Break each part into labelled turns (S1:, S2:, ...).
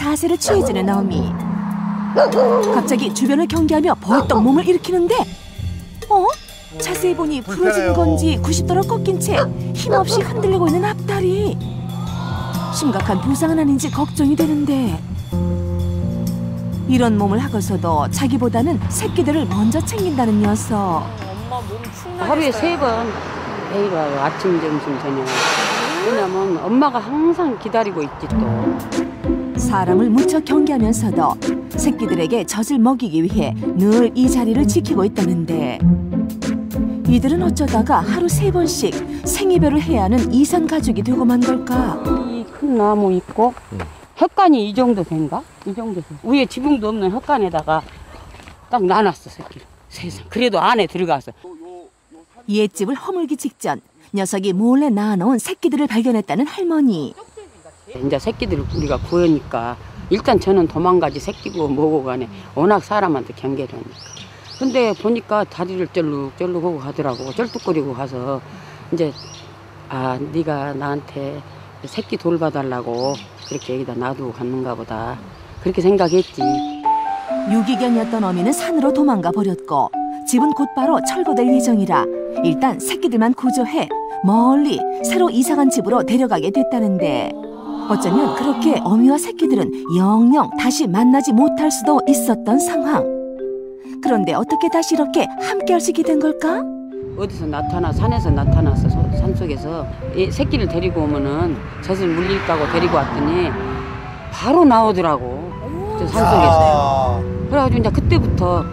S1: 자세를 취해주는 어미. 갑자기 주변을 경계하며 벌떡 몸을 일으키는데 자세히 보니 부러진 건지 90도로 꺾인 채 힘없이 흔들리고 있는 앞다리. 심각한 부상은 아닌지 걱정이 되는데 이런 몸을 하고서도 자기보다는 새끼들을 먼저 챙긴다는 녀석.
S2: 엄마 몸 충분히
S3: 하루에 3번 매일 와요. 아침, 점심, 저녁. 왜냐면 엄마가 항상 기다리고 있지 또.
S1: 사람을 무척 경계하면서도 새끼들에게 젖을 먹이기 위해 늘 이 자리를 지키고 있다는데 이들은 어쩌다가 하루 3번씩 생이별을 해야 하는 이산 가족이 되고 만 걸까?
S3: 이 큰 나무 있고 헛간이 이 정도 된가? 이 정도 돼. 위에 지붕도 없는 헛간에다가 딱 놔놨어 새끼를. 세상. 그래도 안에 들어가서.
S1: 옛집을 허물기 직전 녀석이 몰래 낳아놓은 새끼들을 발견했다는 할머니.
S3: 이제 새끼들을 우리가 구하니까 일단 저는 도망가지 새끼고 뭐고 간에 워낙 사람한테 경계를 하니까. 근데 보니까 다리를 쩔룩쩔룩하고 가더라고. 쩔뚝거리고 가서 이제 네가 나한테 새끼 돌봐달라고 그렇게 여기다 놔두고 갔는가 보다. 그렇게 생각했지.
S1: 유기견이었던 어미는 산으로 도망가 버렸고 집은 곧바로 철거될 예정이라 일단 새끼들만 구조해 멀리 새로 이사간 집으로 데려가게 됐다는데 어쩌면 그렇게 어미와 새끼들은 영영 다시 만나지 못할 수도 있었던 상황. 그런데 어떻게 다시 이렇게 함께할 수 있게 된 걸까?
S3: 어디서 산에서 나타나서 산속에서 이 새끼를 데리고 오면은 젖을 물릴까고 데리고 왔더니 바로 나오더라고. 저 산속에서. 그래가지고 이제 그때부터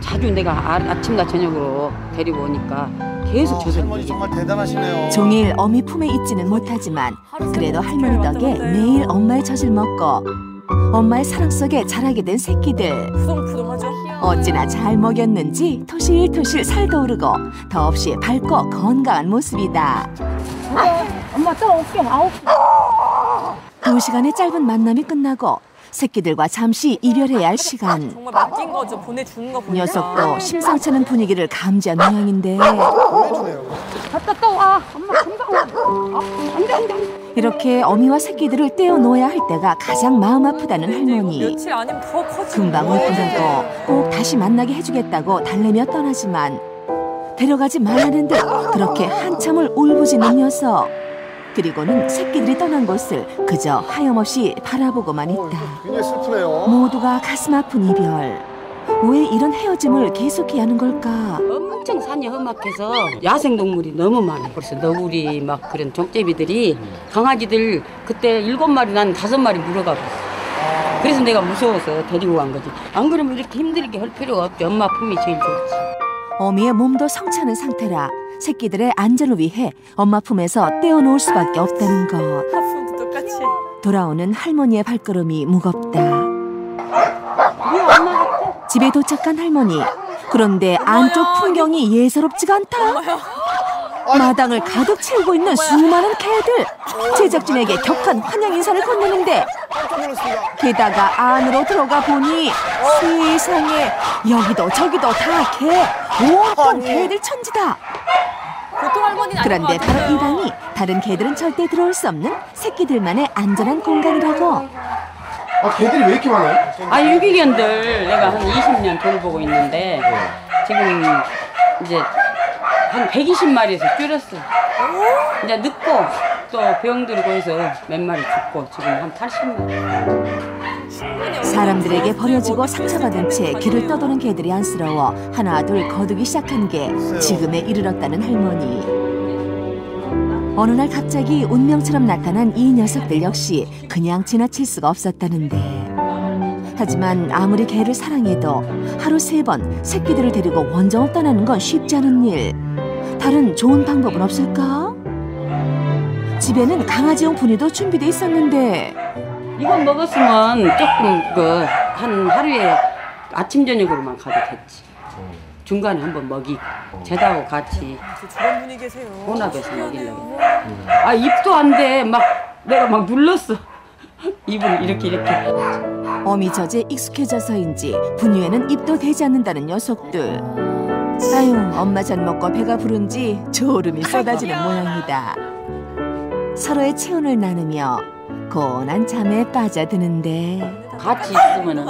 S3: 자주 내가 아침과 저녁으로 데리고 오니까 계속 젖을
S4: 할머니 정말 대단하시네요.
S1: 종일 어미 품에 있지는 못하지만 그래도 할머니 덕에 매일 엄마의 젖을 먹고 엄마의 사랑 속에 자라게 된 새끼들.
S2: 푸동푸동하죠?
S1: 어찌나 잘 먹였는지 토실토실 살도 오르고 더없이 밝고 건강한 모습이다.
S3: 엄마 따라올게.
S1: 2시간의 짧은 만남이 끝나고 새끼들과 잠시 이별해야 할 시간.
S2: 정말 맡긴 거죠. 보내주는 거 보니까.
S1: 녀석도 심상치 않은 분위기를 감지한 모양인데
S3: 갔다 와. 엄마 금방 와. 안돼.
S1: 이렇게 어미와 새끼들을 떼어놓아야 할 때가 가장 마음 아프다는 할머니.
S2: 며칠 아니면 더 커지고.
S1: 금방 올 거라고 꼭 다시 만나게 해주겠다고 달래며 떠나지만 데려가지 말라는 듯 그렇게 한참을 울부짖는 녀석. 그리고는 새끼들이 떠난 곳을 그저 하염없이 바라보고만 있다.
S4: 굉장히 슬프네요.
S1: 모두가 가슴 아픈 이별. 왜 이런 헤어짐을 계속해야 하는 걸까?
S3: 엄청 산이 험악해서 야생동물이 너무 많아. 그래서 너구리 막 그런 족제비들이 강아지들 그때 7마리 난 5마리 물어가 버렸어. 그래서 내가 무서워서 데리고 간 거지. 안 그러면 이렇게 힘들게 할 필요가 없지. 엄마 품이 제일 좋지.
S1: 어미의 몸도 성찮은 상태라 새끼들의 안전을 위해 엄마 품에서 떼어놓을 수밖에 없다는 것.
S2: 하품도 똑같이.
S1: 돌아오는 할머니의 발걸음이 무겁다. 집에 도착한 할머니. 그런데 안쪽 풍경이 예사롭지가 않다. 마당을 가득 채우고 있는 수많은 개들. 제작진에게 격한 환영 인사를 건네는데 게다가 안으로 들어가 보니 세상에 여기도 저기도 다 개. 온통 개들 천지다.
S2: 보통 할머니는 아닌
S1: 그런데
S2: 것
S1: 바로
S2: 같아요.
S1: 이 방이 다른 개들은 절대 들어올 수 없는 새끼들만의 안전한 공간이라고.
S4: 개들이 왜 이렇게 많아요?
S3: 유기견들 내가 한 20년 돌보고 있는데 지금 이제 한 120마리에서 줄였어. 이제 늙고 또 병 들고 해서 몇 마리 죽고 지금 한 80마리.
S1: 사람들에게 버려지고 상처받은 채 길을 떠도는 개들이 안쓰러워 하나 둘 거두기 시작한 게 지금에 이르렀다는 할머니. 어느 날 갑자기 운명처럼 나타난 이 녀석들 역시 그냥 지나칠 수가 없었다는데 하지만 아무리 개를 사랑해도 하루 3번 새끼들을 데리고 원정을 떠나는 건 쉽지 않은 일. 다른 좋은 방법은 없을까? 집에는 강아지용 분유도 준비돼 있었는데
S3: 이건 먹었으면 조금 한 하루에 아침 저녁으로만 가도 됐지. 중간에 한번 먹이고 쟤하고 같이
S2: 저런 분이 계세요.
S3: 혼합해서 먹이려고. 입도 안 돼. 내가 막 눌렀어. 입을 이렇게.
S1: 어미 젖에 익숙해져서인지 분유에는 입도 대지 않는다는 녀석들. 아유, 엄마 젖 먹고 배가 부른지 졸음이 쏟아지는 모양이다. 서로의 체온을 나누며 피곤한 잠에 빠져드는데
S3: 같이 있으면은